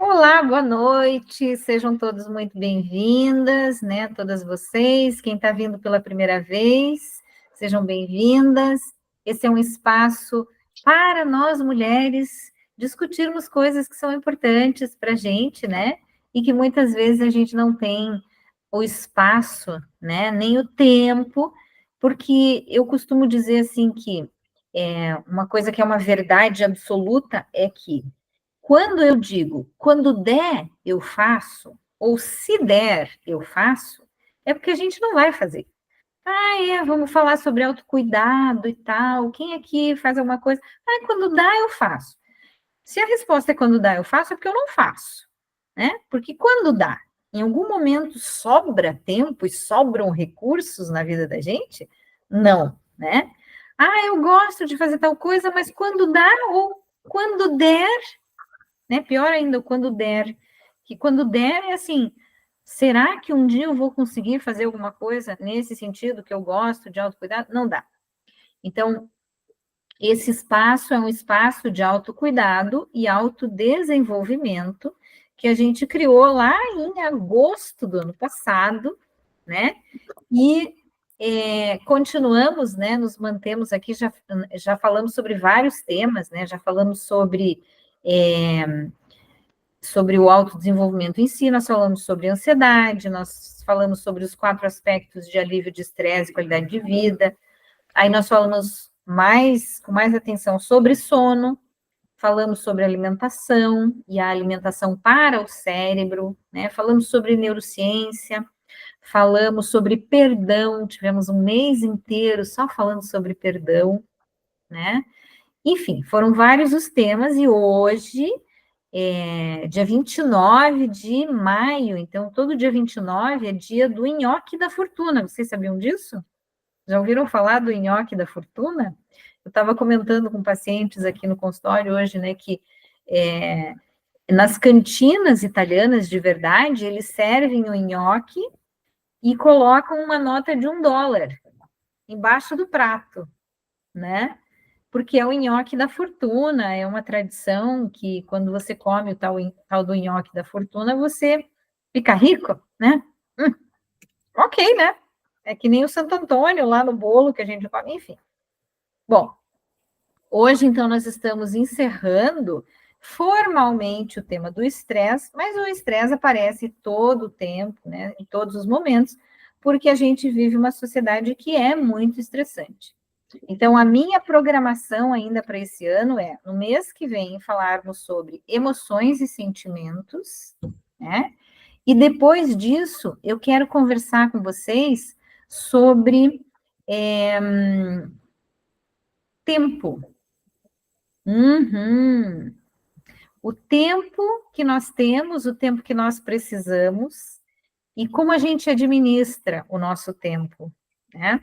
Olá, boa noite, sejam todos muito bem-vindas, né? Todas vocês, quem está vindo pela primeira vez, sejam bem-vindas. Esse é um espaço para nós mulheres discutirmos coisas que são importantes para a gente, né? E que muitas vezes a gente não tem o espaço, né? Nem o tempo, porque eu costumo dizer assim que uma coisa que é uma verdade absoluta é que quando eu digo, quando der, eu faço, ou se der, eu faço, é porque a gente não vai fazer. Vamos falar sobre autocuidado e tal. Quem aqui faz alguma coisa? Quando dá, eu faço. Se a resposta é quando dá, eu faço, é porque eu não faço, né? Porque quando dá, em algum momento sobra tempo e sobram recursos na vida da gente? Não, né? Eu gosto de fazer tal coisa, mas quando dá ou quando der, né? Pior ainda, quando der. Que quando der é assim, será que um dia eu vou conseguir fazer alguma coisa nesse sentido que eu gosto de autocuidado? Não dá. Então, esse espaço é um espaço de autocuidado e autodesenvolvimento que a gente criou lá em agosto do ano passado, né? E continuamos, né? Nos mantemos aqui, já falamos sobre vários temas, né? Já falamos sobre o autodesenvolvimento em si, nós falamos sobre ansiedade, nós falamos sobre os 4 aspectos de alívio de estresse e qualidade de vida, aí nós falamos com mais atenção sobre sono, falamos sobre alimentação e a alimentação para o cérebro, né? Falamos sobre neurociência, falamos sobre perdão, tivemos um mês inteiro só falando sobre perdão, né? Enfim, foram vários os temas e hoje dia 29 de maio, então todo dia 29 é dia do nhoque da fortuna. Vocês sabiam disso? Já ouviram falar do nhoque da fortuna? Eu estava comentando com pacientes aqui no consultório hoje, né, que nas cantinas italianas de verdade, eles servem o nhoque e colocam uma nota de $1 embaixo do prato, né? Porque é o nhoque da fortuna, é uma tradição que quando você come o tal do nhoque da fortuna, você fica rico, né? Ok, né? É que nem o Santo Antônio lá no bolo que a gente come, enfim. Bom, hoje então nós estamos encerrando formalmente o tema do estresse, mas o estresse aparece todo o tempo, né? Em todos os momentos, porque a gente vive uma sociedade que é muito estressante. Então, a minha programação ainda para esse ano é, no mês que vem, falarmos sobre emoções e sentimentos, né? E depois disso, eu quero conversar com vocês sobre tempo. Uhum. O tempo que nós temos, o tempo que nós precisamos e como a gente administra o nosso tempo, né?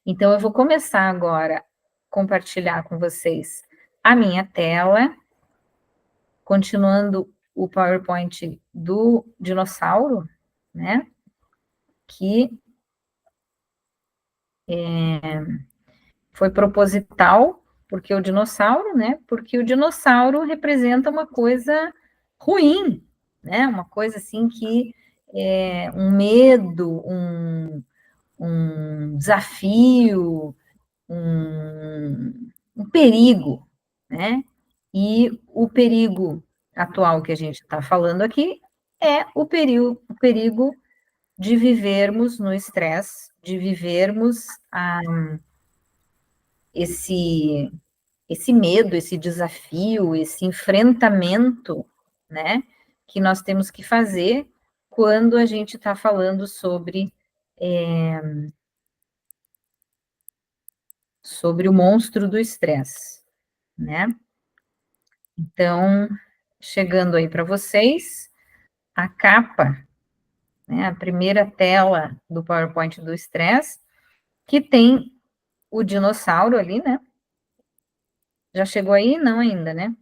Então, eu vou começar agora a compartilhar com vocês a minha tela, continuando o PowerPoint do dinossauro, né? Que foi proposital, porque o dinossauro, né? Porque o dinossauro representa uma coisa ruim, né? Uma coisa assim que é um medo, um desafio, um perigo, né? E o perigo atual que a gente está falando aqui é o perigo de vivermos no estresse, de vivermos esse, esse medo, esse desafio, esse enfrentamento, né? Que nós temos que fazer quando a gente está falando sobre o monstro do estresse, né? Então, chegando aí para vocês, a capa, né, a primeira tela do PowerPoint do estresse, que tem o dinossauro ali, né? Já chegou aí? Não ainda, né?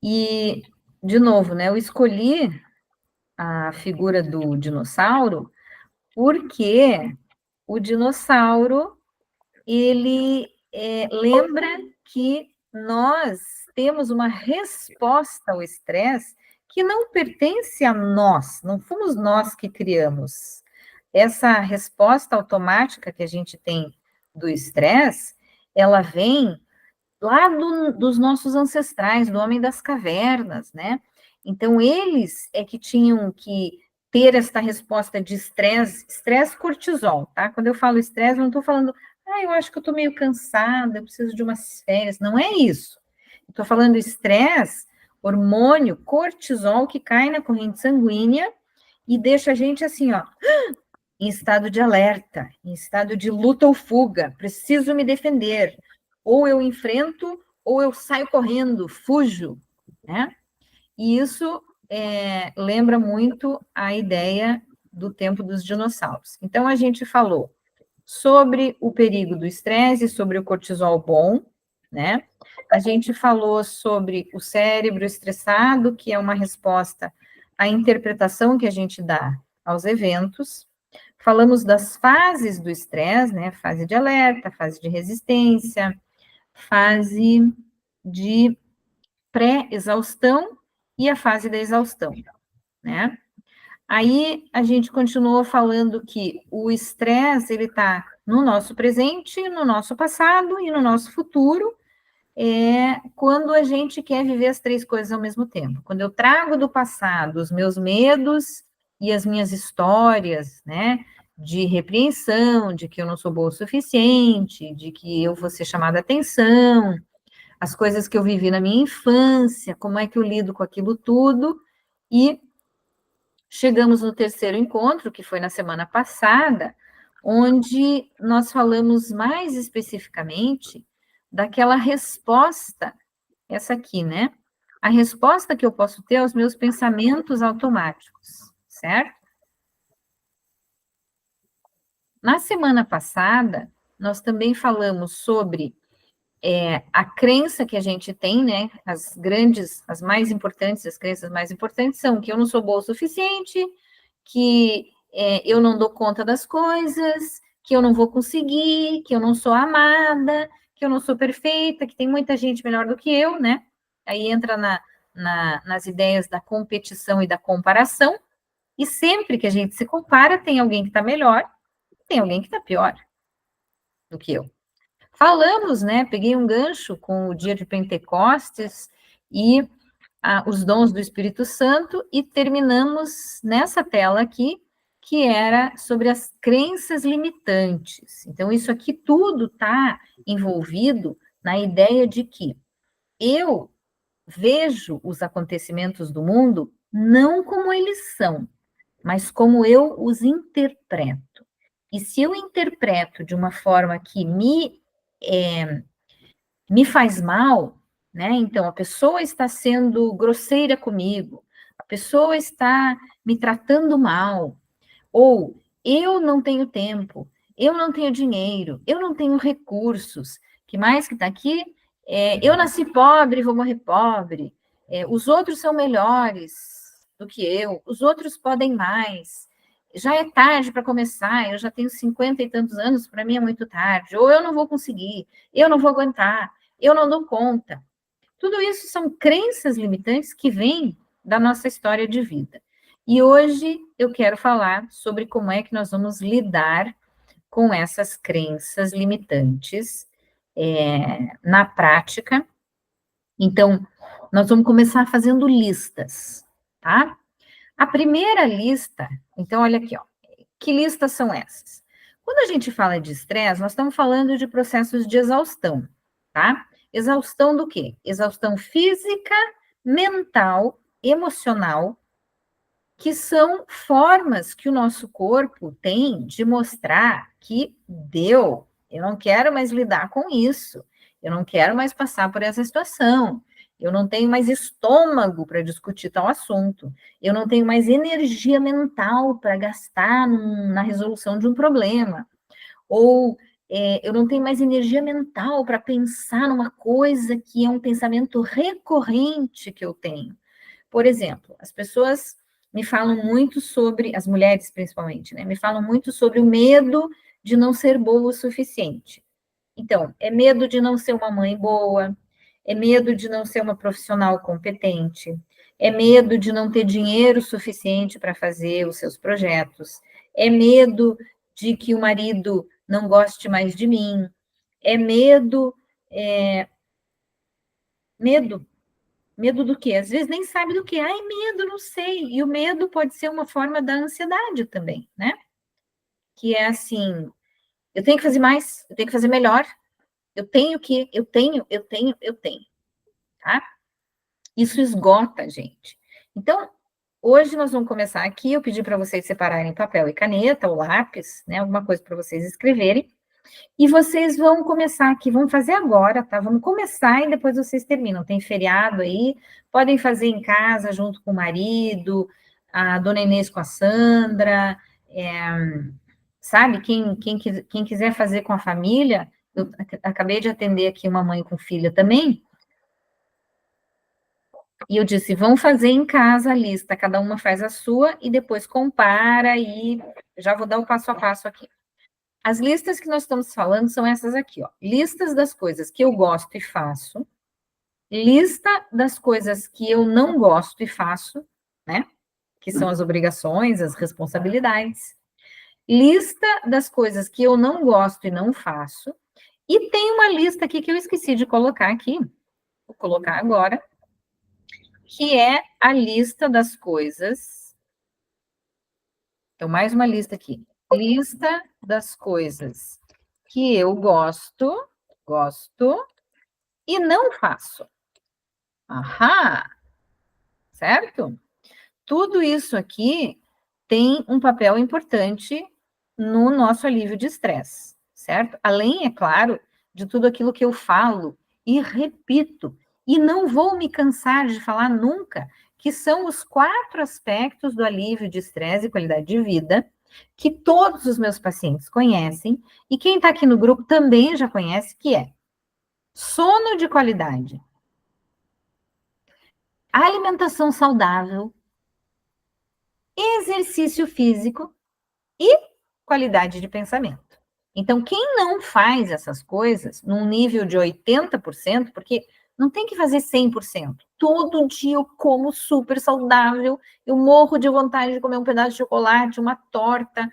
E, de novo, né, eu escolhi a figura do dinossauro porque o dinossauro, ele lembra que nós temos uma resposta ao estresse que não pertence a nós, não fomos nós que criamos. Essa resposta automática que a gente tem do estresse, ela vem lá dos nossos ancestrais, do homem das cavernas, né? Então, eles é que tinham que ter esta resposta de estresse, estresse cortisol, tá? Quando eu falo estresse, eu não estou falando, eu acho que eu estou meio cansada, eu preciso de umas férias. Não é isso. Estou falando estresse, hormônio, cortisol, que cai na corrente sanguínea e deixa a gente assim, ó, em estado de alerta, em estado de luta ou fuga, preciso me defender. Ou eu enfrento, ou eu saio correndo, fujo, né? E isso lembra muito a ideia do tempo dos dinossauros. Então, a gente falou sobre o perigo do estresse, sobre o cortisol bom, né? A gente falou sobre o cérebro estressado, que é uma resposta à interpretação que a gente dá aos eventos. Falamos das fases do estresse, né? Fase de alerta, fase de resistência, fase de pré-exaustão e a fase da exaustão, né? Aí a gente continuou falando que o estresse ele está no nosso presente, no nosso passado e no nosso futuro, quando a gente quer viver as três coisas ao mesmo tempo. Quando eu trago do passado os meus medos e as minhas histórias, né, de repreensão, de que eu não sou boa o suficiente, de que eu vou ser chamada a atenção, as coisas que eu vivi na minha infância, como é que eu lido com aquilo tudo, e chegamos no terceiro encontro, que foi na semana passada, onde nós falamos mais especificamente daquela resposta, essa aqui, né? A resposta que eu posso ter aos meus pensamentos automáticos, certo? Na semana passada, nós também falamos sobre a crença que a gente tem, né? As mais importantes, as crenças mais importantes são que eu não sou boa o suficiente, que eu não dou conta das coisas, que eu não vou conseguir, que eu não sou amada, que eu não sou perfeita, que tem muita gente melhor do que eu, né? Aí entra nas ideias da competição e da comparação, e sempre que a gente se compara, tem alguém que está melhor, tem alguém que está pior do que eu. Falamos, né? Peguei um gancho com o dia de Pentecostes e os dons do Espírito Santo e terminamos nessa tela aqui, que era sobre as crenças limitantes. Então, isso aqui tudo está envolvido na ideia de que eu vejo os acontecimentos do mundo não como eles são, mas como eu os interpreto. E se eu interpreto de uma forma que me faz mal, né? Então, a pessoa está sendo grosseira comigo, a pessoa está me tratando mal, ou eu não tenho tempo, eu não tenho dinheiro, eu não tenho recursos, que mais que está aqui? Eu nasci pobre, vou morrer pobre, os outros são melhores do que eu, os outros podem mais, já é tarde para começar, eu já tenho 50 e tantos anos, para mim é muito tarde, ou eu não vou conseguir, eu não vou aguentar, eu não dou conta. Tudo isso são crenças limitantes que vêm da nossa história de vida. E hoje eu quero falar sobre como é que nós vamos lidar com essas crenças limitantes na prática. Então, nós vamos começar fazendo listas, tá? A primeira lista, então, olha aqui, ó. Que listas são essas? Quando a gente fala de estresse, nós estamos falando de processos de exaustão, tá? Exaustão do quê? Exaustão física, mental, emocional, que são formas que o nosso corpo tem de mostrar que deu. Eu não quero mais lidar com isso. Eu não quero mais passar por essa situação. Eu não tenho mais estômago para discutir tal assunto. Eu não tenho mais energia mental para gastar na resolução de um problema. Ou eu não tenho mais energia mental para pensar numa coisa que é um pensamento recorrente que eu tenho. Por exemplo, as pessoas me falam muito sobre, as mulheres principalmente, né? Me falam muito sobre o medo de não ser boa o suficiente. Então, é medo de não ser uma mãe boa, é medo de não ser uma profissional competente, é medo de não ter dinheiro suficiente para fazer os seus projetos, é medo de que o marido não goste mais de mim, é medo, medo. Medo do quê? Às vezes nem sabe do quê. Ai, medo, não sei. E o medo pode ser uma forma da ansiedade também, né? Que é assim, eu tenho que fazer mais, eu tenho que fazer melhor, eu tenho, tá? Isso esgota a gente. Então, hoje nós vamos começar aqui, eu pedi para vocês separarem papel e caneta ou lápis, né? Alguma coisa para vocês escreverem. E vocês vão começar aqui, vamos fazer agora, tá? Vamos começar e depois vocês terminam. Tem feriado aí, podem fazer em casa junto com o marido, a dona Inês com a Sandra, sabe? Quem quiser fazer com a família, eu acabei de atender aqui uma mãe com filha também, e eu disse, vão fazer em casa a lista, cada uma faz a sua e depois compara e já vou dar o passo a passo aqui. As listas que nós estamos falando são essas aqui, ó. Listas das coisas que eu gosto e faço, lista das coisas que eu não gosto e faço, né? Que são as obrigações, as responsabilidades. Lista das coisas que eu não gosto e não faço. E tem uma lista aqui que eu esqueci de colocar aqui, vou colocar agora, que é a lista das coisas. Então, mais uma lista aqui. Lista das coisas que eu gosto e não faço. Ahá, certo? Tudo isso aqui tem um papel importante no nosso alívio de estresse, certo? Além, é claro, de tudo aquilo que eu falo e repito, e não vou me cansar de falar nunca, que são os 4 aspectos do alívio de estresse e qualidade de vida, que todos os meus pacientes conhecem, e quem está aqui no grupo também já conhece, que é sono de qualidade, alimentação saudável, exercício físico e qualidade de pensamento. Então, quem não faz essas coisas num nível de 80%, porque não tem que fazer 100%. Todo dia eu como super saudável, eu morro de vontade de comer um pedaço de chocolate, uma torta,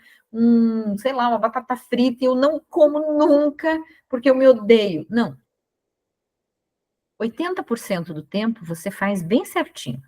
sei lá, uma batata frita, e eu não como nunca porque eu me odeio. Não. 80% do tempo você faz bem certinho.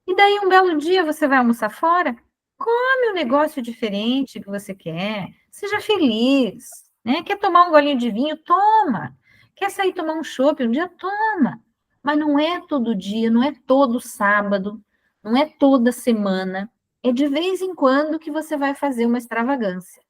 E daí, um belo dia, você vai almoçar fora, come um negócio diferente que você quer, seja feliz, né? Quer tomar um golinho de vinho? Toma. Quer sair tomar um chopp um dia? Toma. Mas não é todo dia, não é todo sábado, não é toda semana. É de vez em quando que você vai fazer uma extravagância.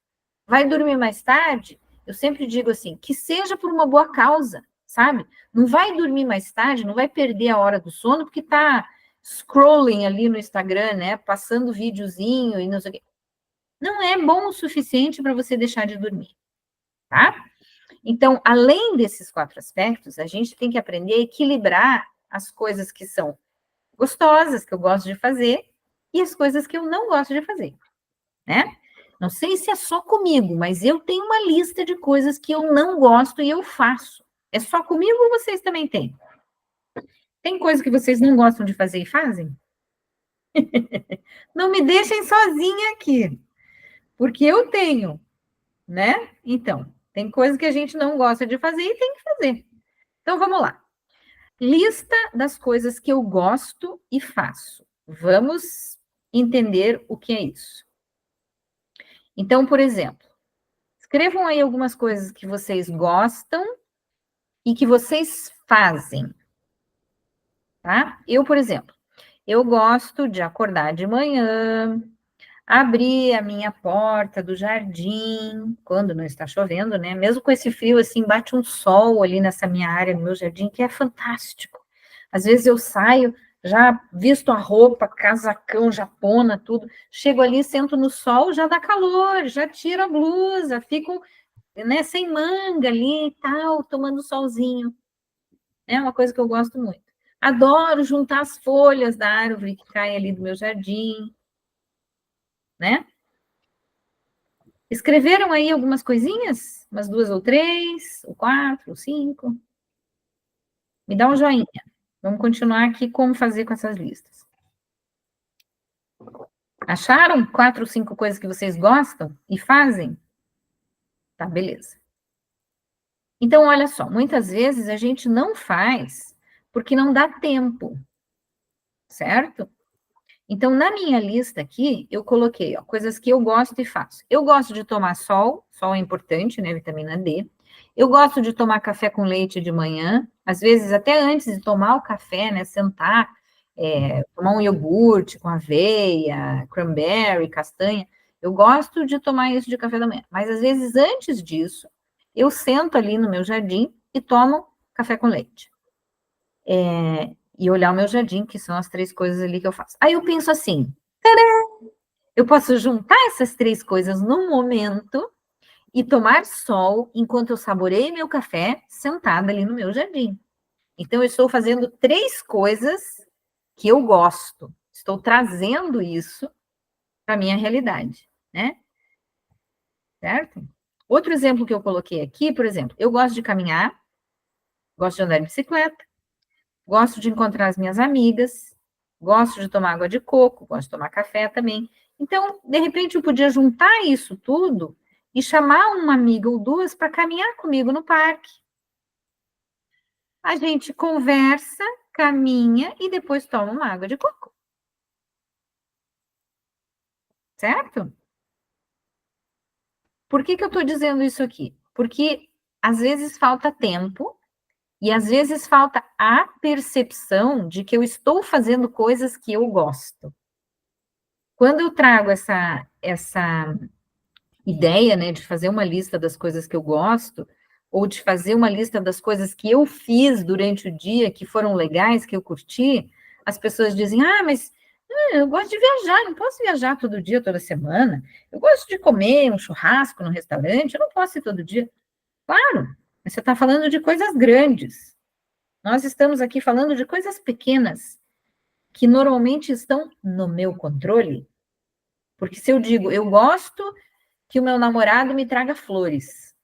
Vai dormir mais tarde? Eu sempre digo assim, que seja por uma boa causa, sabe? Não vai dormir mais tarde, não vai perder a hora do sono, porque tá scrolling ali no Instagram, né? Passando videozinho e não sei o quê. Não é bom o suficiente para você deixar de dormir, tá? Então, além desses 4 aspectos, a gente tem que aprender a equilibrar as coisas que são gostosas, que eu gosto de fazer, e as coisas que eu não gosto de fazer, né? Não sei se é só comigo, mas eu tenho uma lista de coisas que eu não gosto e eu faço. É só comigo ou vocês também têm? Tem coisa que vocês não gostam de fazer e fazem? Não me deixem sozinha aqui, porque eu tenho, né? Então, tem coisa que a gente não gosta de fazer e tem que fazer. Então, vamos lá. Lista das coisas que eu gosto e faço. Vamos entender o que é isso. Então, por exemplo, escrevam aí algumas coisas que vocês gostam e que vocês fazem, tá? Eu, por exemplo, eu gosto de acordar de manhã, abrir a minha porta do jardim, quando não está chovendo, né? Mesmo com esse frio, assim, bate um sol ali nessa minha área, no meu jardim, que é fantástico. Às vezes eu saio, já visto a roupa, casacão, japona, tudo, chego ali, sento no sol, já dá calor, já tiro a blusa, fico, né, sem manga ali e tal, tomando solzinho. É uma coisa que eu gosto muito. Adoro juntar as folhas da árvore que cai ali do meu jardim, né? Escreveram aí algumas coisinhas? Umas 2 ou 3, ou 4, ou 5? Me dá um joinha. Vamos continuar aqui como fazer com essas listas. Acharam 4 ou 5 coisas que vocês gostam e fazem? Tá, beleza. Então, olha só, muitas vezes a gente não faz porque não dá tempo, certo? Então, na minha lista aqui, eu coloquei, ó, coisas que eu gosto e faço. Eu gosto de tomar sol, sol é importante, né, vitamina D. Eu gosto de tomar café com leite de manhã, às vezes até antes de tomar o café, né, sentar, tomar um iogurte com aveia, cranberry, castanha. Eu gosto de tomar isso de café da manhã, mas às vezes antes disso, eu sento ali no meu jardim e tomo café com leite. E olhar o meu jardim, que são as 3 coisas ali que eu faço. Aí eu penso assim, tadã! Eu posso juntar essas 3 coisas num momento e tomar sol enquanto eu saboreio meu café sentada ali no meu jardim. Então, eu estou fazendo 3 coisas que eu gosto. Estou trazendo isso para a minha realidade, né? Certo? Outro exemplo que eu coloquei aqui, por exemplo, eu gosto de caminhar, gosto de andar de bicicleta, gosto de encontrar as minhas amigas, gosto de tomar água de coco, gosto de tomar café também. Então, de repente, eu podia juntar isso tudo e chamar uma amiga ou 2 para caminhar comigo no parque. A gente conversa, caminha e depois toma uma água de coco. Certo? Por que eu estou dizendo isso aqui? Porque às vezes falta tempo e às vezes falta a percepção de que eu estou fazendo coisas que eu gosto. Quando eu trago essa ideia, né, de fazer uma lista das coisas que eu gosto, ou de fazer uma lista das coisas que eu fiz durante o dia, que foram legais, que eu curti, as pessoas dizem, mas eu gosto de viajar, não posso viajar todo dia, toda semana. Eu gosto de comer um churrasco no restaurante, eu não posso ir todo dia. Claro, mas você está falando de coisas grandes. Nós estamos aqui falando de coisas pequenas, que normalmente estão no meu controle. Porque se eu digo, eu gosto que o meu namorado me traga flores.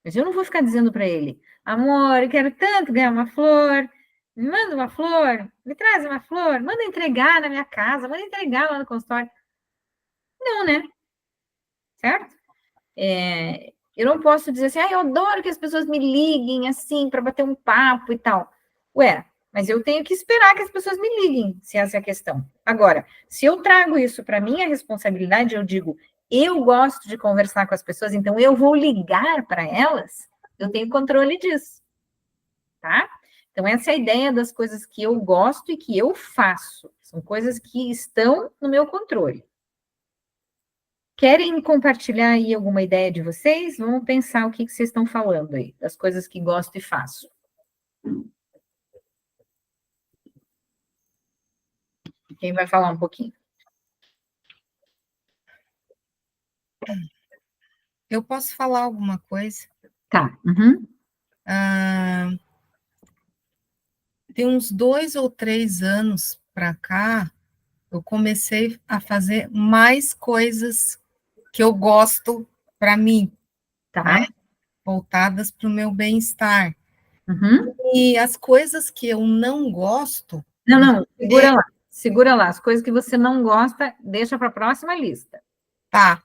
Mas eu não vou ficar dizendo para ele, amor, eu quero tanto ganhar uma flor, me manda uma flor, me traz uma flor, manda entregar na minha casa, manda entregar lá no consultório. Não, né? Certo? Eu não posso dizer assim, eu adoro que as pessoas me liguem assim para bater um papo e tal. Ué, mas eu tenho que esperar que as pessoas me liguem, se essa é a questão. Agora, se eu trago isso para minha responsabilidade, eu digo, eu gosto de conversar com as pessoas, então eu vou ligar para elas, eu tenho controle disso, tá? Então, essa é a ideia das coisas que eu gosto e que eu faço. São coisas que estão no meu controle. Querem compartilhar aí alguma ideia de vocês? Vamos pensar o que vocês estão falando aí, das coisas que gosto e faço. Quem vai falar um pouquinho? Eu posso falar alguma coisa? Tá. Uhum. Tem uns 2 ou 3 anos para cá, eu comecei a fazer mais coisas que eu gosto para mim, Tá. né? Voltadas para o meu bem-estar. Uhum. E as coisas que eu não gosto. Não, segura lá. Segura lá. As coisas que você não gosta, deixa para a próxima lista. Tá.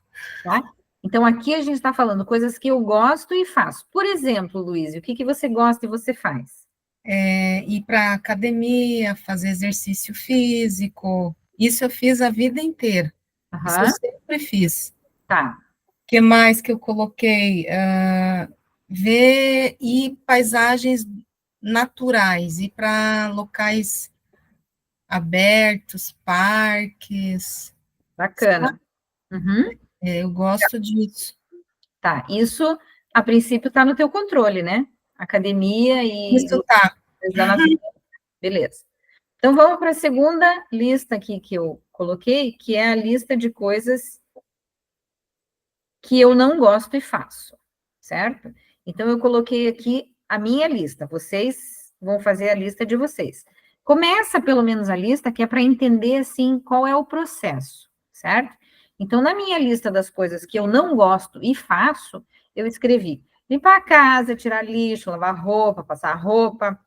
Então, aqui a gente está falando coisas que eu gosto e faço. Por exemplo, Luiz, o que você gosta e você faz? Ir para academia, fazer exercício físico. Isso eu fiz a vida inteira. Isso eu Aham. sempre fiz. Tá. O que mais que eu coloquei? Ver paisagens naturais, ir para locais abertos, parques. Bacana. Uhum. Eu gosto disso. Tá. Isso, a princípio, está no teu controle, né? Academia e Isso tá. coisas da natureza. Beleza. Então, vamos para a segunda lista aqui que eu coloquei, que é a lista de coisas que eu não gosto e faço, certo? Então, eu coloquei aqui a minha lista, vocês vão fazer a lista de vocês. Começa, pelo menos, a lista, que é para entender, assim, qual é o processo, certo? Então, na minha lista das coisas que eu não gosto e faço, eu escrevi, Limpar a casa, tirar lixo, lavar roupa, passar roupa,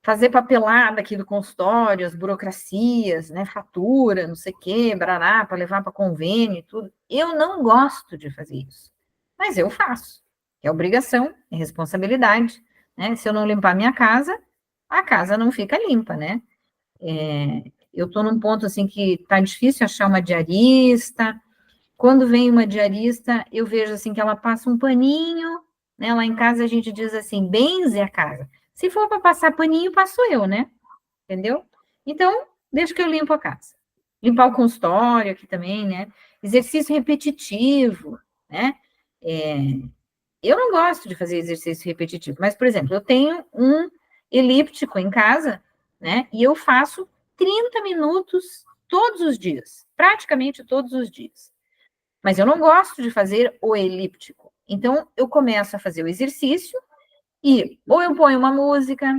fazer papelada aqui do consultório, as burocracias, né, fatura, não sei o quê, barará, para levar para convênio e tudo. Eu não gosto de fazer isso, mas eu faço. É obrigação, é responsabilidade, né? Se eu não limpar minha casa, a casa não fica limpa, né? Eu estou num ponto assim que tá difícil achar uma diarista. Quando vem uma diarista, eu vejo assim que ela passa um paninho, né? Lá em casa a gente diz assim, benze a casa. Se for para passar paninho, passo eu, né? Entendeu? Então, deixa que eu limpo a casa. Limpar o consultório aqui também, né? Exercício repetitivo, né? É, eu não gosto de fazer exercício repetitivo, mas, por exemplo, eu tenho um elíptico em casa, né? E eu faço 30 minutos todos os dias, praticamente todos os dias. Mas eu não gosto de fazer o elíptico. Então, eu começo a fazer o exercício e ou eu ponho uma música,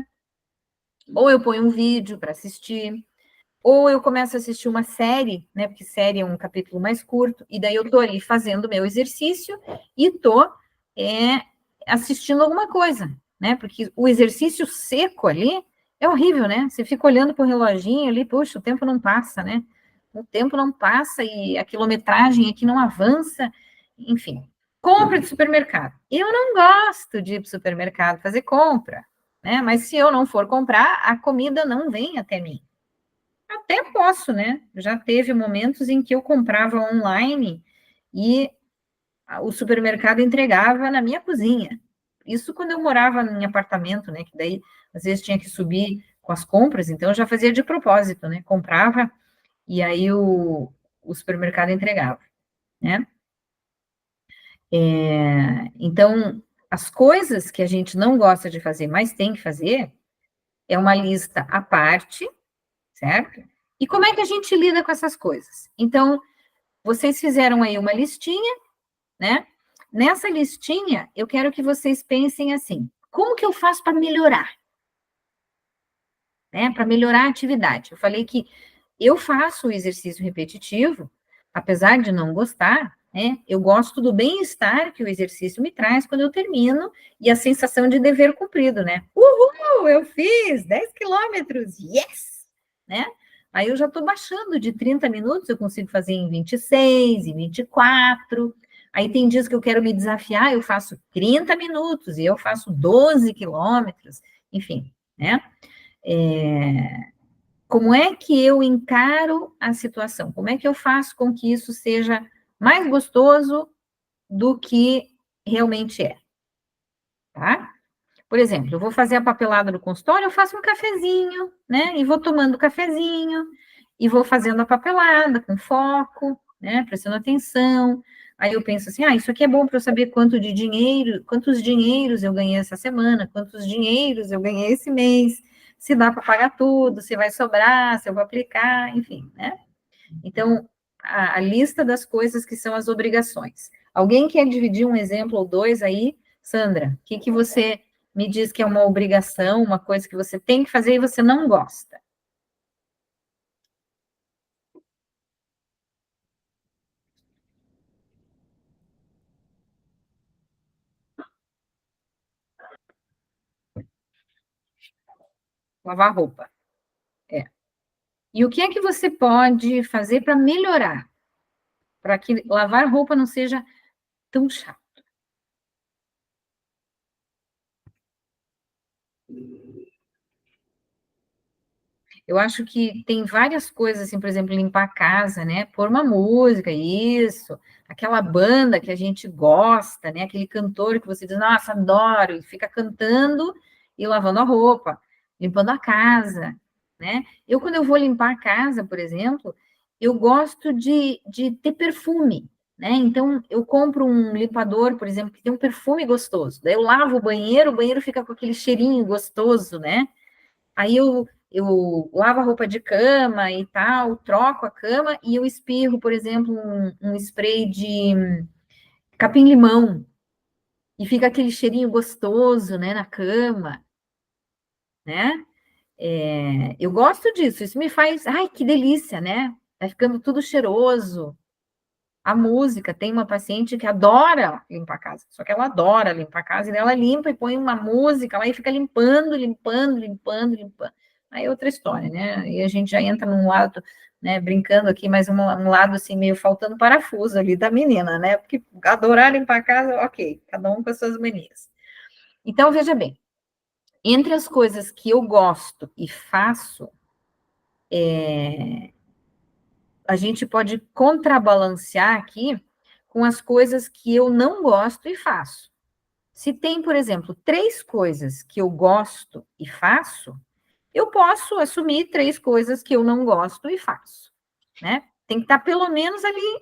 ou eu ponho um vídeo para assistir, ou eu começo a assistir uma série, né? Porque série é um capítulo mais curto, e daí eu tô ali fazendo o meu exercício e tô é, assistindo alguma coisa, né? Porque o exercício seco ali é horrível, né? Você fica olhando para o reloginho ali, puxa, o tempo não passa, né? O tempo não passa e a quilometragem aqui não avança, enfim. Compra de supermercado. Eu não gosto de ir para o supermercado fazer compra, né? Mas se eu não for comprar, a comida não vem até mim. Até posso, né? Já teve momentos em que eu comprava online e o supermercado entregava na minha cozinha. Isso quando eu morava em apartamento, né? Que daí às vezes tinha que subir com as compras, então eu já fazia de propósito, né? Comprava e aí o supermercado entregava, né? Então, as coisas que a gente não gosta de fazer, mas tem que fazer, é uma lista à parte, certo? E como é que a gente lida com essas coisas? Então, vocês fizeram aí uma listinha, né? Nessa listinha, eu quero que vocês pensem assim: como que eu faço para melhorar? Né? Para melhorar a atividade. Eu falei que eu faço o exercício repetitivo, apesar de não gostar, né? Eu gosto do bem-estar que o exercício me traz quando eu termino e a sensação de dever cumprido, né? Uhul, eu fiz 10 quilômetros, yes! Né? Aí eu já estou baixando de 30 minutos, eu consigo fazer em 26, em 24. Aí tem dias que eu quero me desafiar, eu faço 30 minutos e eu faço 12 quilômetros, enfim, né? Como é que eu encaro a situação? Como é que eu faço com que isso seja mais gostoso do que realmente é, tá? Por exemplo, eu vou fazer a papelada no consultório, eu faço um cafezinho, né? E vou tomando cafezinho, e vou fazendo a papelada com foco, né? Prestando atenção. Aí eu penso assim, isso aqui é bom para eu saber quantos dinheiros eu ganhei essa semana, quantos dinheiros eu ganhei esse mês, se dá para pagar tudo, se vai sobrar, se eu vou aplicar, enfim, né? Então, a lista das coisas que são as obrigações. Alguém quer dividir um exemplo ou dois aí? Sandra, o que você me diz que é uma obrigação, uma coisa que você tem que fazer e você não gosta? Lavar roupa. É. E o que é que você pode fazer para melhorar? Para que lavar roupa não seja tão chato? Eu acho que tem várias coisas, assim, por exemplo, limpar a casa, né? Pôr uma música, isso, aquela banda que a gente gosta, né? Aquele cantor que você diz, nossa, adoro, e fica cantando e lavando a roupa, limpando a casa, né? Quando eu vou limpar a casa, por exemplo, eu gosto de ter perfume, né? Então, eu compro um limpador, por exemplo, que tem um perfume gostoso. Daí eu lavo o banheiro fica com aquele cheirinho gostoso, né? Aí eu lavo a roupa de cama e tal, troco a cama e eu espirro, por exemplo, um spray de capim-limão e fica aquele cheirinho gostoso, né, na cama, né? Eu gosto disso, isso me faz, ai, que delícia, né? Vai ficando tudo cheiroso. A música, tem uma paciente que adora limpar a casa, só que ela adora limpar a casa, e ela limpa e põe uma música lá e fica limpando, limpando, limpando, limpando. Aí é outra história, né? E a gente já entra num lado, né, brincando aqui, mas um lado assim, meio faltando parafuso ali da menina, né? Porque adorar limpar a casa, ok, cada um com as suas manias. Então, veja bem, entre as coisas que eu gosto e faço, a gente pode contrabalancear aqui com as coisas que eu não gosto e faço. Se tem, por exemplo, 3 coisas que eu gosto e faço, eu posso assumir 3 coisas que eu não gosto e faço, né? Tem que estar pelo menos ali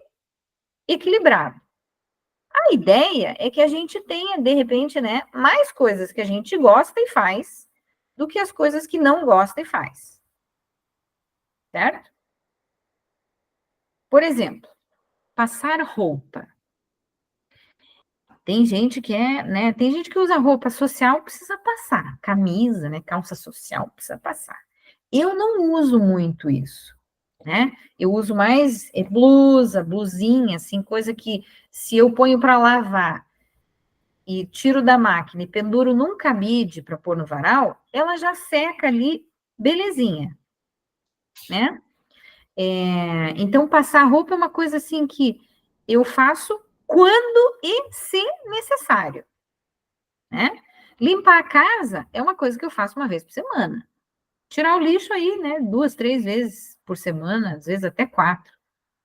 equilibrado. A ideia é que a gente tenha, de repente, né, mais coisas que a gente gosta e faz do que as coisas que não gosta e faz. Certo? Por exemplo, passar roupa. Tem gente que né? Tem gente que usa roupa social, precisa passar. Camisa, né? Calça social, precisa passar. Eu não uso muito isso, né? Eu uso mais blusa, blusinha, assim, coisa que se eu ponho para lavar e tiro da máquina e penduro num cabide para pôr no varal, ela já seca ali, belezinha, né? Então, passar roupa é uma coisa assim que eu faço quando e se necessário, né? Limpar a casa é uma coisa que eu faço uma vez por semana. Tirar o lixo aí, né? 2, 3 vezes por semana, às vezes até 4,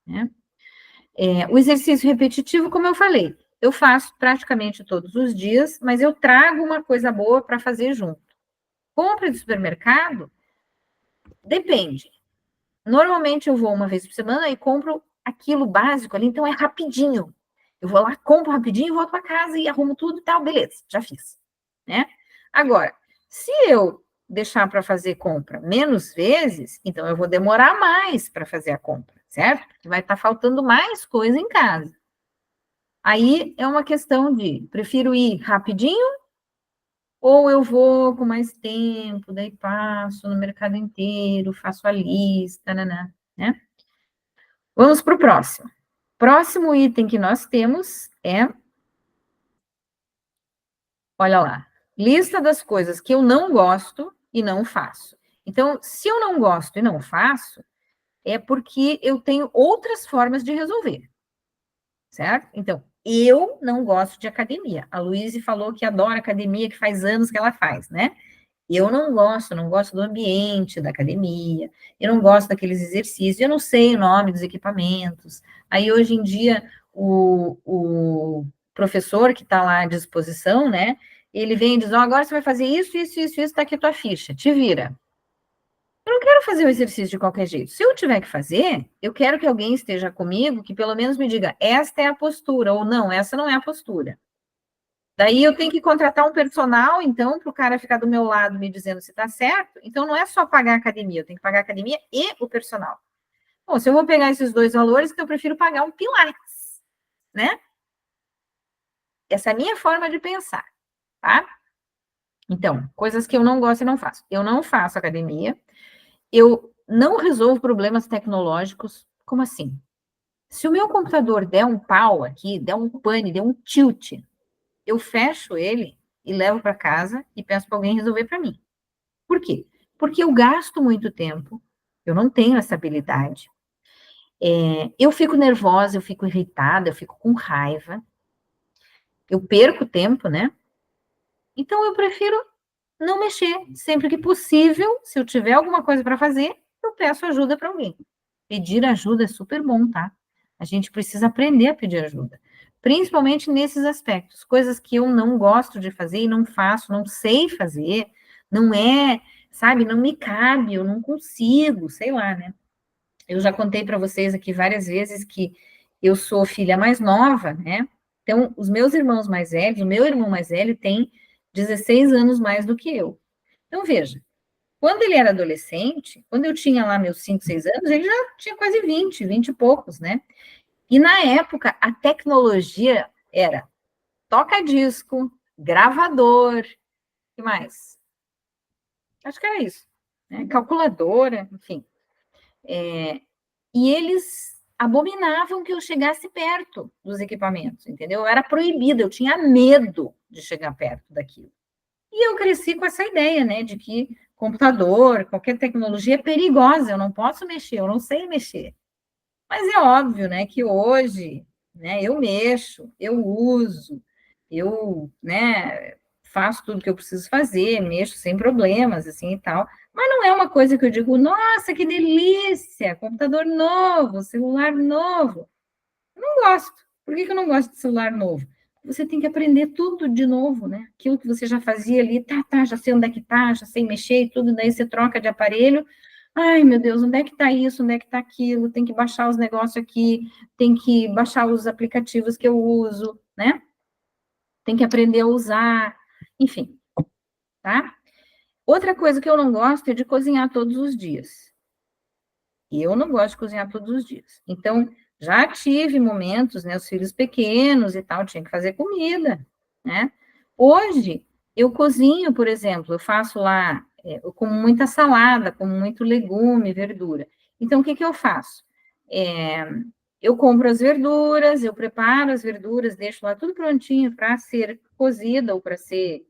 né? O exercício repetitivo, como eu falei, eu faço praticamente todos os dias, mas eu trago uma coisa boa para fazer junto. Compra de supermercado, depende. Normalmente eu vou uma vez por semana e compro aquilo básico ali, então é rapidinho. Eu vou lá, compro rapidinho e volto para casa e arrumo tudo e tal, beleza, já fiz, né? Agora, se eu deixar para fazer compra menos vezes, então eu vou demorar mais para fazer a compra, certo? Porque vai estar faltando mais coisa em casa. Aí é uma questão de prefiro ir rapidinho ou eu vou com mais tempo, daí passo no mercado inteiro, faço a lista, né? Vamos para o próximo. Próximo item que nós temos é, olha lá, lista das coisas que eu não gosto e não faço. Então, se eu não gosto e não faço, é porque eu tenho outras formas de resolver, certo? Então, eu não gosto de academia. A Luíse falou que adora academia, que faz anos que ela faz, né? Eu não gosto do ambiente da academia, eu não gosto daqueles exercícios, eu não sei o nome dos equipamentos. Aí, hoje em dia, o professor que está lá à disposição, né? Ele vem e diz: agora você vai fazer isso, isso, isso, isso, está aqui a tua ficha, te vira. Eu não quero fazer o exercício de qualquer jeito. Se eu tiver que fazer, eu quero que alguém esteja comigo que pelo menos me diga: esta é a postura, ou não, essa não é a postura. Daí eu tenho que contratar um personal, então, para o cara ficar do meu lado me dizendo se está certo. Então, não é só pagar a academia, eu tenho que pagar a academia e o personal. Bom, se eu vou pegar esses 2 valores, então eu prefiro pagar um Pilates, né? Essa é a minha forma de pensar, tá? Então, coisas que eu não gosto e não faço. Eu não faço academia, eu não resolvo problemas tecnológicos. Como assim? Se o meu computador der um pau aqui, der um pane, der um tilt, eu fecho ele e levo para casa e peço para alguém resolver para mim. Por quê? Porque eu gasto muito tempo, eu não tenho essa habilidade. Eu fico nervosa, eu fico irritada, eu fico com raiva, eu perco tempo, né? Então eu prefiro não mexer. Sempre que possível, se eu tiver alguma coisa para fazer, eu peço ajuda para alguém. Pedir ajuda é super bom, tá? A gente precisa aprender a pedir ajuda, principalmente nesses aspectos, coisas que eu não gosto de fazer e não faço, não sei fazer, não é, sabe, não me cabe, eu não consigo, sei lá, né? Eu já contei para vocês aqui várias vezes que eu sou filha mais nova, né? Então, os meus irmãos mais velhos, o meu irmão mais velho tem 16 anos mais do que eu. Então, veja, quando ele era adolescente, quando eu tinha lá meus 5, 6 anos, ele já tinha quase 20, 20 e poucos, né? E na época, a tecnologia era toca-disco, gravador, que mais? Acho que era isso, né? Calculadora, enfim. E eles abominavam que eu chegasse perto dos equipamentos, entendeu? Eu era proibida, eu tinha medo de chegar perto daquilo. E eu cresci com essa ideia, né, de que computador, qualquer tecnologia é perigosa, eu não posso mexer, eu não sei mexer. Mas é óbvio, né, que hoje, né, eu mexo, eu uso, eu, né, faço tudo que eu preciso fazer, mexo sem problemas, assim, e tal. Mas não é uma coisa que eu digo, nossa, que delícia, computador novo, celular novo. Eu não gosto. Por que que eu não gosto de celular novo? Você tem que aprender tudo de novo, né? Aquilo que você já fazia ali, tá, já sei onde é que tá, já sei mexer e tudo, daí você troca de aparelho. Ai, meu Deus, onde é que tá isso, onde é que tá aquilo? Tem que baixar os negócios aqui, tem que baixar os aplicativos que eu uso, né? Tem que aprender a usar, enfim, tá? Outra coisa que eu não gosto é de cozinhar todos os dias. E eu não gosto de cozinhar todos os dias. Então, já tive momentos, né, os filhos pequenos e tal, tinha que fazer comida, né? Hoje, eu cozinho, por exemplo, eu faço lá, eu como muita salada, como muito legume, verdura. Então, o que que eu faço? É, eu compro as verduras, eu preparo as verduras, deixo lá tudo prontinho para ser cozida ou para ser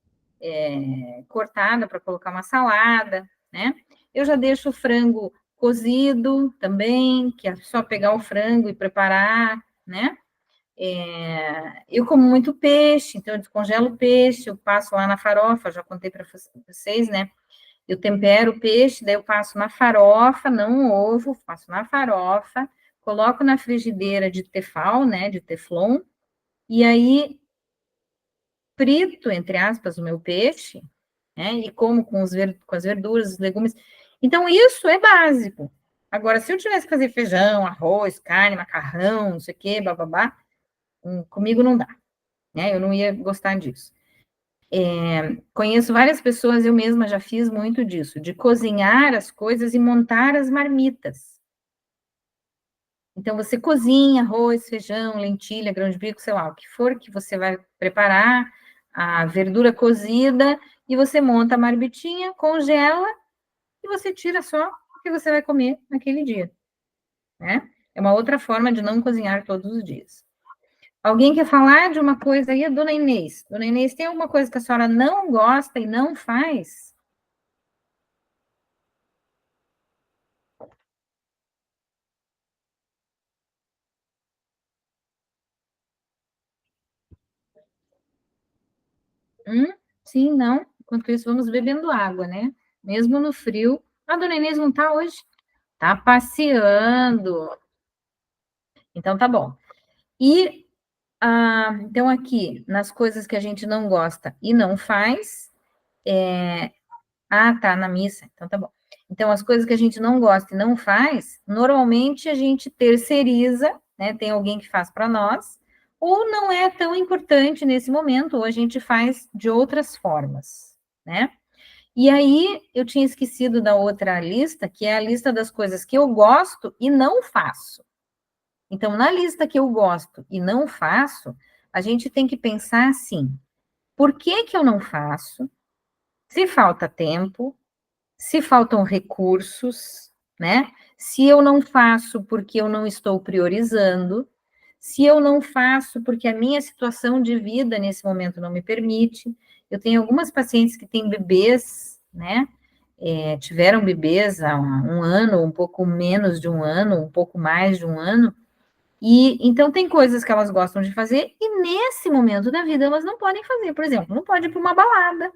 cortada para colocar uma salada, né? Eu já deixo o frango cozido também, que é só pegar o frango e preparar, né? Eu como muito peixe, então eu descongelo o peixe, eu passo lá na farofa, já contei para vocês, né? Eu tempero o peixe, daí eu passo na farofa, não ovo, passo na farofa, coloco na frigideira de Tefal, né, de Teflon, e aí frito, entre aspas, o meu peixe, né, e como com as verduras, os legumes. Então, isso é básico. Agora, se eu tivesse que fazer feijão, arroz, carne, macarrão, não sei o quê, bababá, comigo não dá, né, eu não ia gostar disso. Conheço várias pessoas, eu mesma já fiz muito disso, de cozinhar as coisas e montar as marmitas. Então, você cozinha arroz, feijão, lentilha, grão de bico, sei lá, o que for que você vai preparar, a verdura cozida, e você monta a marmitinha, congela, e você tira só o que você vai comer naquele dia, né? É uma outra forma de não cozinhar todos os dias. Alguém quer falar de uma coisa aí? A dona Inês. Dona Inês, tem alguma coisa que a senhora não gosta e não faz? Hum? Sim, não. Enquanto isso, vamos bebendo água, né? Mesmo no frio. A dona Inês não tá hoje? Tá passeando. Então, tá bom. E, então, aqui, nas coisas que a gente não gosta e não faz. Tá, na missa. Então, tá bom. Então, as coisas que a gente não gosta e não faz, normalmente a gente terceiriza, né? Tem alguém que faz para nós, ou não é tão importante nesse momento, ou a gente faz de outras formas, né? E aí, eu tinha esquecido da outra lista, que é a lista das coisas que eu gosto e não faço. Então, na lista que eu gosto e não faço, a gente tem que pensar assim: por que que eu não faço? Se falta tempo, se faltam recursos, né? Se eu não faço porque eu não estou priorizando, se eu não faço porque a minha situação de vida nesse momento não me permite. Eu tenho algumas pacientes que têm bebês, né? Tiveram bebês há um ano, um pouco menos de um ano, um pouco mais de um ano, e então tem coisas que elas gostam de fazer, e nesse momento da vida elas não podem fazer. Por exemplo, não pode ir para uma balada,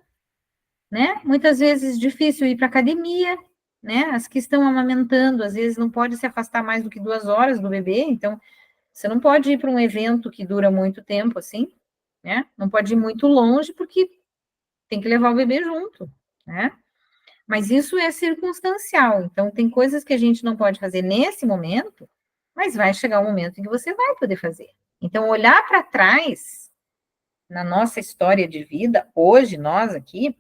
né? Muitas vezes difícil ir para academia, né? As que estão amamentando, às vezes não pode se afastar mais do que 2 horas do bebê, então você não pode ir para um evento que dura muito tempo, assim, né? Não pode ir muito longe, porque tem que levar o bebê junto, né? Mas isso é circunstancial, então tem coisas que a gente não pode fazer nesse momento, mas vai chegar um momento em que você vai poder fazer. Então, olhar para trás, na nossa história de vida, hoje, nós aqui,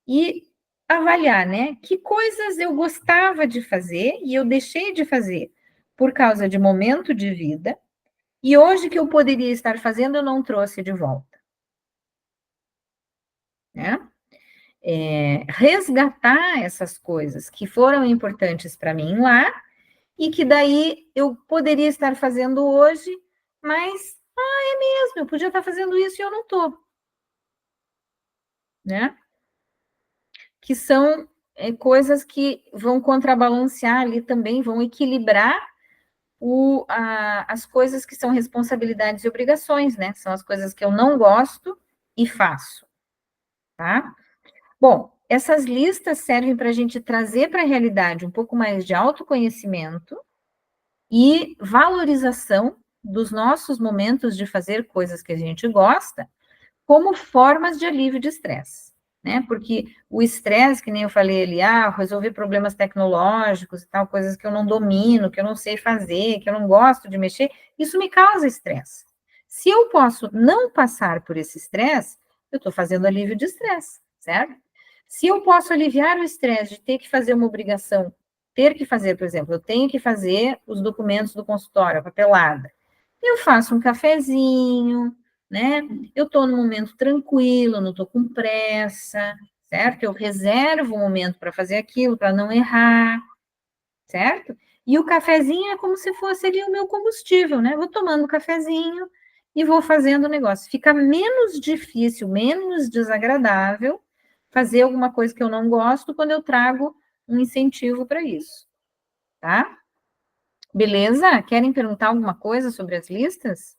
e avaliar, né? Que coisas eu gostava de fazer e eu deixei de fazer por causa de momento de vida, e hoje que eu poderia estar fazendo, eu não trouxe de volta, né? Resgatar essas coisas que foram importantes para mim lá e que daí eu poderia estar fazendo hoje, mas, é mesmo, eu podia estar fazendo isso e eu não estou, né? Que são coisas que vão contrabalancear ali também, vão equilibrar as coisas que são responsabilidades e obrigações, né? São as coisas que eu não gosto e faço, tá? Bom, essas listas servem para a gente trazer para a realidade um pouco mais de autoconhecimento e valorização dos nossos momentos de fazer coisas que a gente gosta, como formas de alívio de estresse, né? Porque o estresse, que nem eu falei ali, resolver problemas tecnológicos e tal, coisas que eu não domino, que eu não sei fazer, que eu não gosto de mexer, isso me causa estresse. Se eu posso não passar por esse estresse, eu estou fazendo alívio de estresse, certo? Se eu posso aliviar o estresse de ter que fazer uma obrigação, ter que fazer, por exemplo, eu tenho que fazer os documentos do consultório, a papelada. Eu faço um cafezinho, né? Eu estou no momento tranquilo, não estou com pressa, certo? Eu reservo um momento para fazer aquilo, para não errar, certo? E o cafezinho é como se fosse ali o meu combustível, né? Vou tomando um cafezinho e vou fazendo o negócio. Fica menos difícil, menos desagradável fazer alguma coisa que eu não gosto quando eu trago um incentivo para isso, tá? Beleza? Querem perguntar alguma coisa sobre as listas?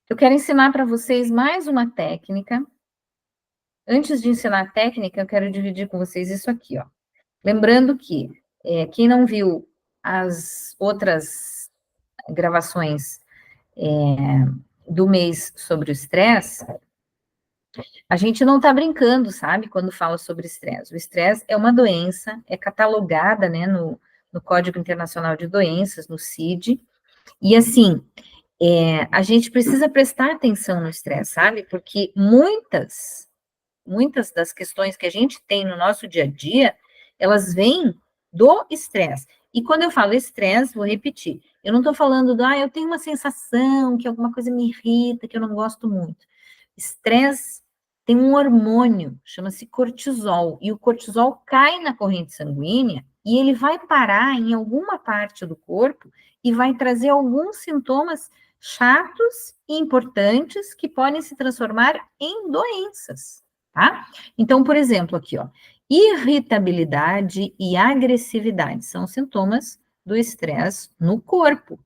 Eu quero ensinar para vocês mais uma técnica. Antes de ensinar a técnica, eu quero dividir com vocês isso aqui, ó. Lembrando que quem não viu as outras gravações do mês sobre o estresse, a gente não está brincando, sabe, quando fala sobre estresse. O estresse é uma doença, é catalogada, né, no Código Internacional de Doenças, no CID, e assim, a gente precisa prestar atenção no estresse, sabe, porque muitas das questões que a gente tem no nosso dia a dia, elas vêm do estresse. E quando eu falo estresse, vou repetir, eu não estou falando eu tenho uma sensação que alguma coisa me irrita, que eu não gosto muito. Estresse tem um hormônio, chama-se cortisol, e o cortisol cai na corrente sanguínea e ele vai parar em alguma parte do corpo e vai trazer alguns sintomas chatos e importantes que podem se transformar em doenças, tá? Então, por exemplo, aqui, ó, irritabilidade e agressividade são sintomas do estresse no corpo,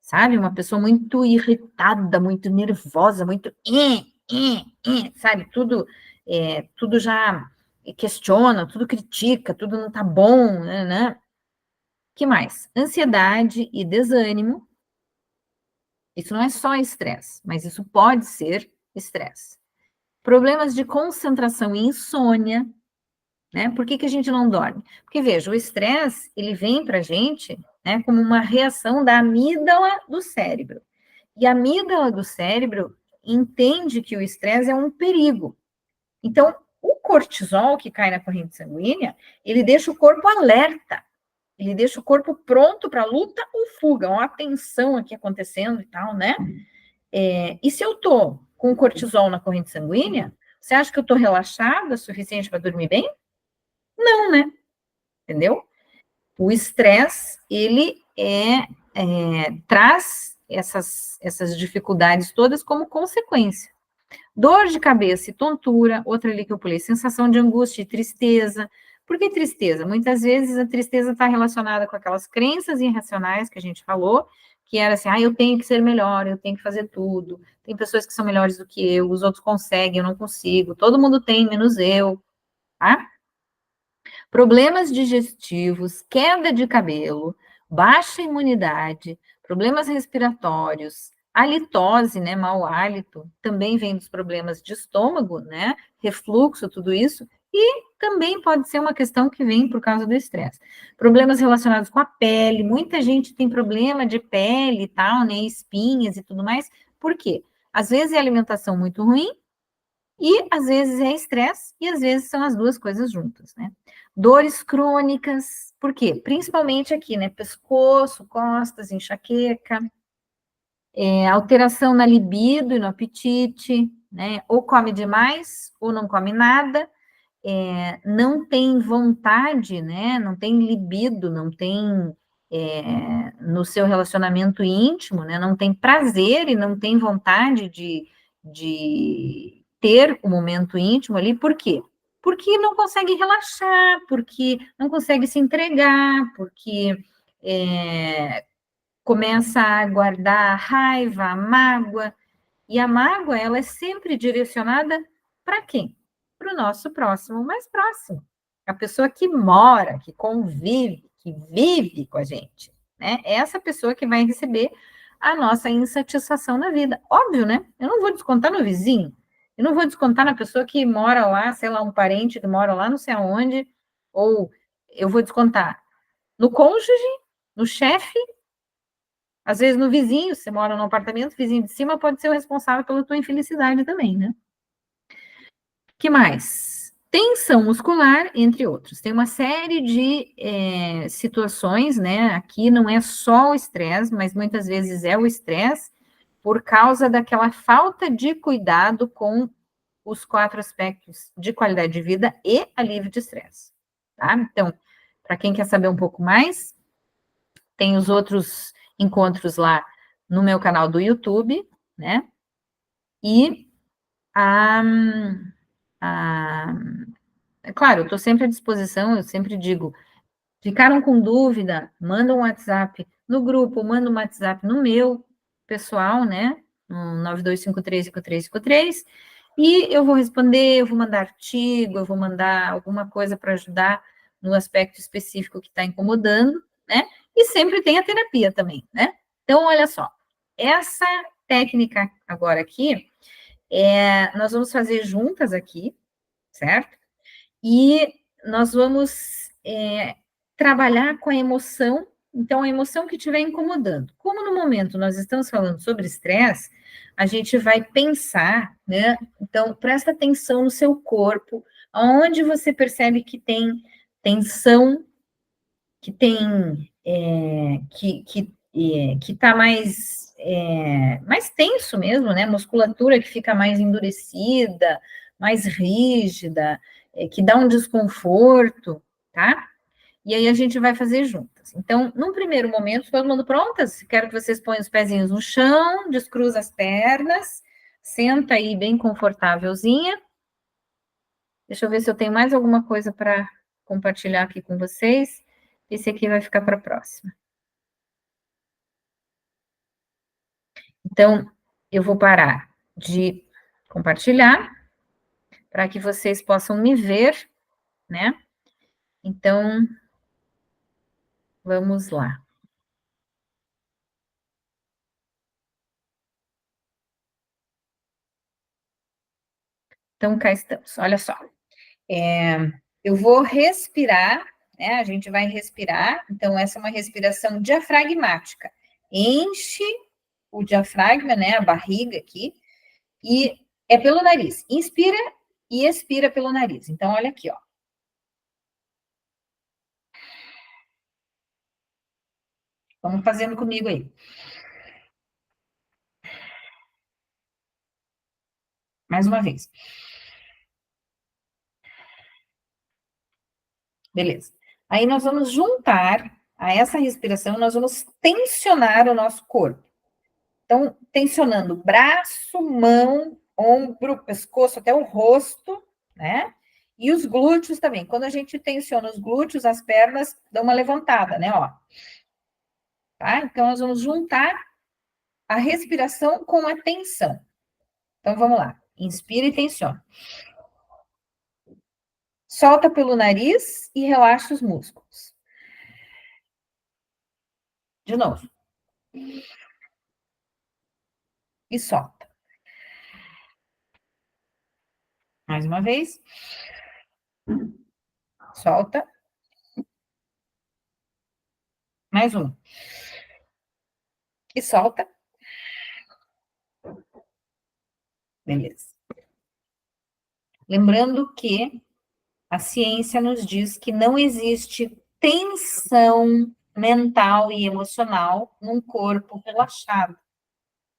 sabe? Uma pessoa muito irritada, muito nervosa, muito sabe? Tudo já questiona, tudo critica, tudo não tá bom, né? Que mais? Ansiedade e desânimo. Isso não é só estresse, mas isso pode ser estresse. Problemas de concentração e insônia, né? Por que a gente não dorme? Porque, veja, o estresse, ele vem para a gente, né, como uma reação da amígdala do cérebro. E a amígdala do cérebro entende que o estresse é um perigo. Então, o cortisol que cai na corrente sanguínea, ele deixa o corpo alerta, ele deixa o corpo pronto para luta ou fuga, uma tensão aqui acontecendo e tal, né? E se eu tô com cortisol na corrente sanguínea, você acha que eu tô relaxada o suficiente para dormir bem? Não, né? Entendeu? O estresse, ele traz essas dificuldades todas como consequência. Dor de cabeça e tontura, outra ali que eu pulei, sensação de angústia e tristeza. Por que tristeza? Muitas vezes a tristeza está relacionada com aquelas crenças irracionais que a gente falou, que era assim, eu tenho que ser melhor, eu tenho que fazer tudo. Tem pessoas que são melhores do que eu, os outros conseguem, eu não consigo. Todo mundo tem, menos eu, tá? Problemas digestivos, queda de cabelo, baixa imunidade, problemas respiratórios, halitose, né, mau hálito, também vem dos problemas de estômago, né, refluxo, tudo isso, e também pode ser uma questão que vem por causa do estresse. Problemas relacionados com a pele, muita gente tem problema de pele e tal, né, espinhas e tudo mais, por quê? Às vezes é alimentação muito ruim, e às vezes é estresse, e às vezes são as duas coisas juntas, né? Dores crônicas, por quê? Principalmente aqui, né? Pescoço, costas, enxaqueca, alteração na libido e no apetite, né? Ou come demais, ou não come nada, não tem vontade, né? Não tem libido, não tem no seu relacionamento íntimo, né? Não tem prazer e não tem vontade de ter o momento íntimo ali, por quê? Porque não consegue relaxar, porque não consegue se entregar, porque começa a guardar a raiva, a mágoa, e a mágoa, ela é sempre direcionada para quem? Para o nosso próximo mais próximo. A pessoa que mora, que convive, que vive com a gente, né? É essa pessoa que vai receber a nossa insatisfação na vida. Óbvio, né? Eu não vou descontar no vizinho, eu não vou descontar na pessoa que mora lá, sei lá, um parente que mora lá não sei aonde, ou eu vou descontar no cônjuge, no chefe, às vezes no vizinho, você mora num apartamento, o vizinho de cima pode ser o responsável pela tua infelicidade também, né? Que mais? Tensão muscular, entre outros. Tem uma série de situações, né? Aqui não é só o estresse, mas muitas vezes é o estresse por causa daquela falta de cuidado com os 4 aspectos de qualidade de vida e alívio de estresse, tá? Então, para quem quer saber um pouco mais, tem os outros encontros lá no meu canal do YouTube, né? E a é claro, eu estou sempre à disposição, eu sempre digo, ficaram com dúvida, manda um WhatsApp no grupo, manda um WhatsApp no meu pessoal, né? No 92535353, e eu vou responder, eu vou mandar artigo, eu vou mandar alguma coisa para ajudar no aspecto específico que está incomodando, né? E sempre tem a terapia também, né? Então, olha só, essa técnica agora aqui, nós vamos fazer juntas aqui, certo? E nós vamos trabalhar com a emoção, então a emoção que estiver incomodando. Como no momento nós estamos falando sobre estresse, a gente vai pensar, né? Então, presta atenção no seu corpo, aonde você percebe que tem tensão, que tem que está mais tenso mesmo, né? Musculatura que fica mais endurecida, mais rígida, que dá um desconforto, tá? E aí a gente vai fazer juntas. Então, num primeiro momento, todo mundo prontas? Quero que vocês ponham os pezinhos no chão, descruza as pernas, senta aí bem confortávelzinha. Deixa eu ver se eu tenho mais alguma coisa para compartilhar aqui com vocês. Esse aqui vai ficar para a próxima. Então, eu vou parar de compartilhar para que vocês possam me ver, né? Então, vamos lá. Então, cá estamos. Olha só. Eu vou respirar, né? A gente vai respirar. Então, essa é uma respiração diafragmática. Enche o diafragma, né? A barriga aqui. E é pelo nariz. Inspira e expira pelo nariz. Então, olha aqui, ó. Vamos fazendo comigo aí. Mais uma vez. Beleza. Aí nós vamos juntar a essa respiração, nós vamos tensionar o nosso corpo. Então, tensionando braço, mão, ombro, pescoço, até o rosto, né? E os glúteos também. Quando a gente tensiona os glúteos, as pernas dão uma levantada, né? Ó. Tá? Então, nós vamos juntar a respiração com a tensão. Então, vamos lá. Inspira e tensiona. Solta pelo nariz e relaxa os músculos. De novo. E solta. Mais uma vez. Solta. Mais um. E solta. Beleza. Lembrando que a ciência nos diz que não existe tensão mental e emocional num corpo relaxado.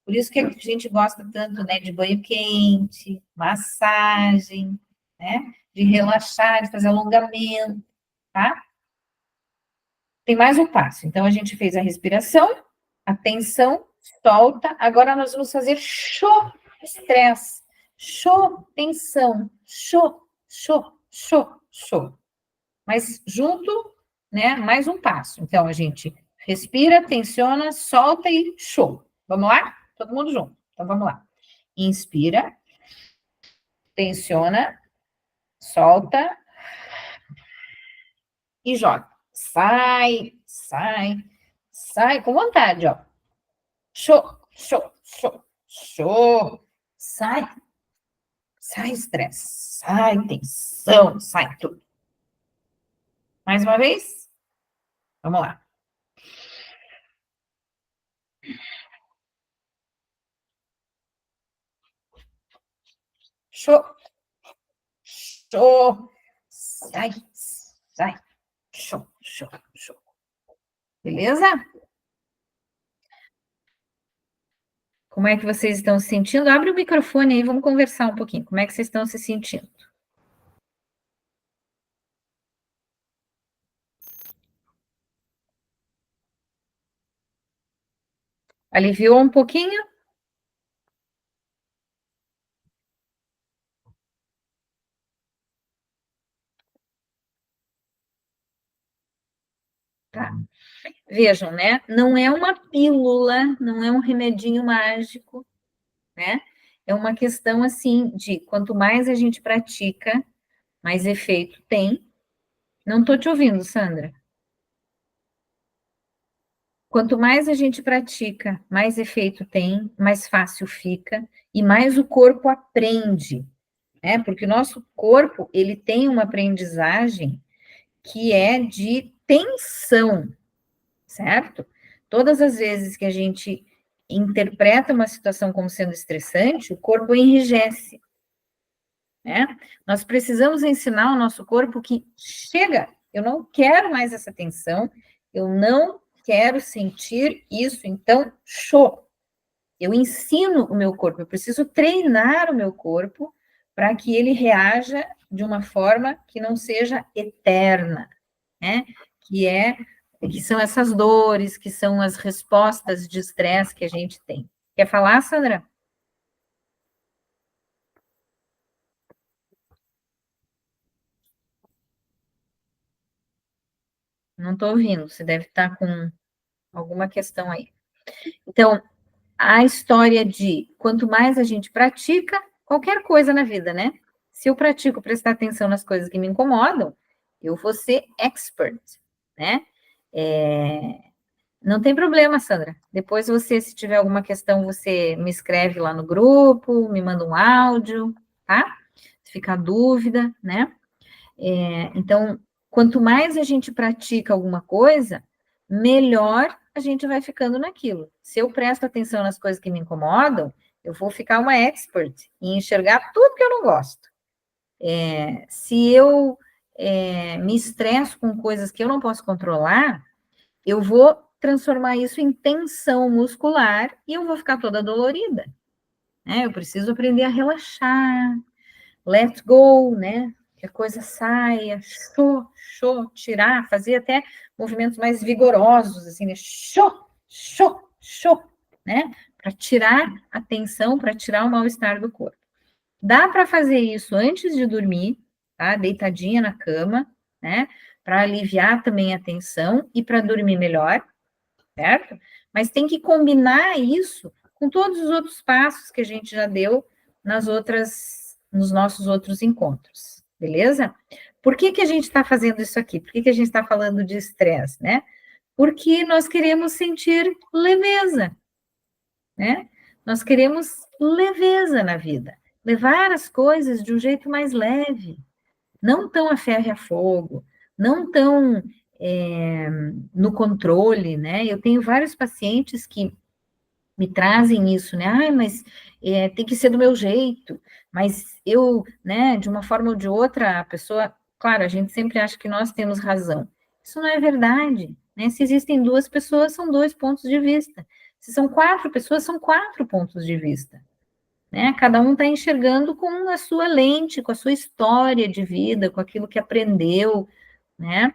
Por isso que a gente gosta tanto, né, de banho quente, massagem, né, de relaxar, de fazer alongamento, tá? Tem mais um passo. Então, a gente fez a respiração, atenção, solta. Agora nós vamos fazer show, estresse, show, tensão, show, show, show, show. Mas junto, né, mais um passo. Então, a gente respira, tensiona, solta e show. Vamos lá? Todo mundo junto. Então, vamos lá. Inspira, tensiona, solta e joga. Sai, sai, sai com vontade, ó. Show, show, show, show. Sai, sai estresse, sai tensão, sai tudo. Mais uma vez. Vamos lá. Show, show. Sai, sai. Show, show, show. Beleza? Como é que vocês estão se sentindo? Abre o microfone aí, vamos conversar um pouquinho. Como é que vocês estão se sentindo? Aliviou um pouquinho? Tá. Vejam, né? Não é uma pílula, não é um remedinho mágico, né? É uma questão assim de quanto mais a gente pratica, mais efeito tem. Não estou te ouvindo, Sandra. Quanto mais a gente pratica, mais efeito tem, mais fácil fica e mais o corpo aprende, né? Porque o nosso corpo, ele tem uma aprendizagem que é de tensão, certo? Todas as vezes que a gente interpreta uma situação como sendo estressante, o corpo enrijece, né? Nós precisamos ensinar ao nosso corpo que chega, eu não quero mais essa tensão, eu não quero sentir isso, então, show. Eu ensino o meu corpo, eu preciso treinar o meu corpo para que ele reaja de uma forma que não seja eterna, né? Que são essas dores, que são as respostas de estresse que a gente tem. Quer falar, Sandra? Não estou ouvindo, você deve estar com alguma questão aí. Então, a história de quanto mais a gente pratica, qualquer coisa na vida, né? Se eu pratico prestar atenção nas coisas que me incomodam, eu vou ser expert, né? Não tem problema, Sandra. Depois você, se tiver alguma questão, você me escreve lá no grupo, me manda um áudio, tá? Se ficar dúvida, né? Então, quanto mais a gente pratica alguma coisa, melhor a gente vai ficando naquilo. Se eu presto atenção nas coisas que me incomodam, eu vou ficar uma expert em enxergar tudo que eu não gosto. Se eu me estresso com coisas que eu não posso controlar, eu vou transformar isso em tensão muscular e eu vou ficar toda dolorida. Eu preciso aprender a relaxar, let go, né? Que a coisa saia, show, show, tirar, fazer até movimentos mais vigorosos, assim, né? Show, show, show, né? Para tirar a tensão, para tirar o mal-estar do corpo. Dá para fazer isso antes de dormir, tá? Deitadinha na cama, né? Para aliviar também a tensão e para dormir melhor, certo? Mas tem que combinar isso com todos os outros passos que a gente já deu nos nossos outros encontros, beleza? Por que a gente está fazendo isso aqui? Por que a gente está falando de estresse, né? Porque nós queremos sentir leveza, né? Nós queremos leveza na vida, levar as coisas de um jeito mais leve, não tão a ferro e a fogo, não tão no controle, né? Eu tenho vários pacientes que me trazem isso, né? Mas tem que ser do meu jeito, mas eu, né, de uma forma ou de outra, a pessoa, claro, a gente sempre acha que nós temos razão. Isso não é verdade, né? Se existem duas pessoas, são dois pontos de vista. Se são 4 pessoas, são 4 pontos de vista, né? Cada um está enxergando com a sua lente, com a sua história de vida, com aquilo que aprendeu, né?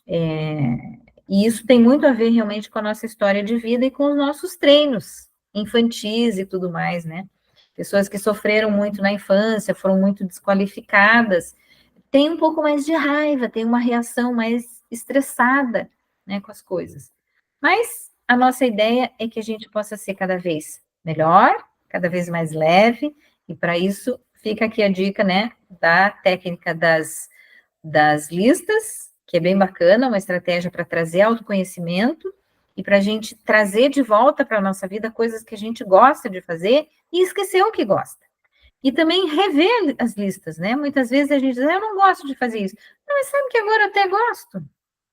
E isso tem muito a ver realmente com a nossa história de vida e com os nossos treinos infantis e tudo mais, né? Pessoas que sofreram muito na infância, foram muito desqualificadas, têm um pouco mais de raiva, têm uma reação mais estressada, né, com as coisas. Mas a nossa ideia é que a gente possa ser cada vez melhor, cada vez mais leve, e para isso fica aqui a dica, né, da técnica das listas, que é bem bacana, uma estratégia para trazer autoconhecimento e para a gente trazer de volta para a nossa vida coisas que a gente gosta de fazer e esquecer o que gosta. E também rever as listas, né? Muitas vezes a gente diz, eu não gosto de fazer isso. Não, mas sabe que agora eu até gosto,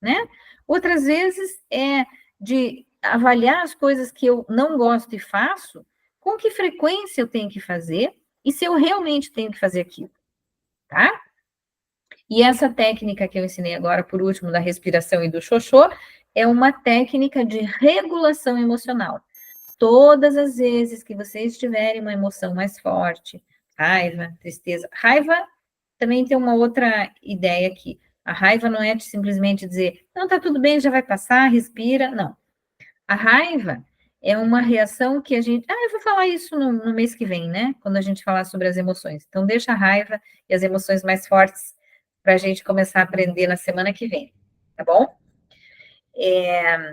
né? Outras vezes é de avaliar as coisas que eu não gosto e faço, com que frequência eu tenho que fazer e se eu realmente tenho que fazer aquilo, tá? E essa técnica que eu ensinei agora, por último, da respiração e do xoxô, é uma técnica de regulação emocional. Todas as vezes que vocês tiverem uma emoção mais forte, raiva, tristeza, raiva também tem uma outra ideia aqui. A raiva não é de simplesmente dizer, não, tá tudo bem, já vai passar, respira. Não. A raiva é uma reação que a gente. Eu vou falar isso no mês que vem, né? Quando a gente falar sobre as emoções. Então, deixa a raiva e as emoções mais fortes para a gente começar a aprender na semana que vem, tá bom?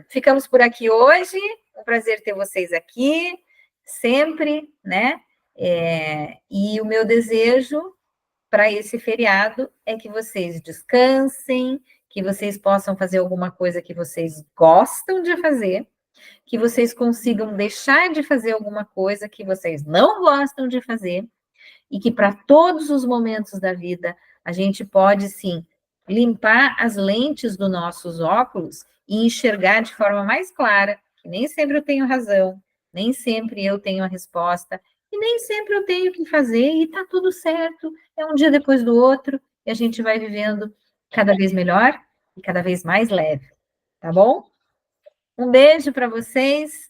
Ficamos por aqui hoje. Um prazer ter vocês aqui, sempre, né? E o meu desejo para esse feriado é que vocês descansem, que vocês possam fazer alguma coisa que vocês gostam de fazer, que vocês consigam deixar de fazer alguma coisa que vocês não gostam de fazer, e que para todos os momentos da vida a gente pode sim limpar as lentes dos nossos óculos e enxergar de forma mais clara que nem sempre eu tenho razão, nem sempre eu tenho a resposta, e nem sempre eu tenho o que fazer, e tá tudo certo, é um dia depois do outro, e a gente vai vivendo cada vez melhor e cada vez mais leve, tá bom? Um beijo para vocês,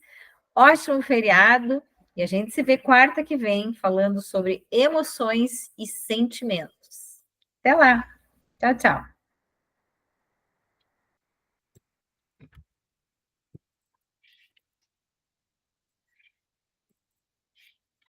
ótimo feriado, e a gente se vê quarta que vem falando sobre emoções e sentimentos. Até lá. Tchau, tchau.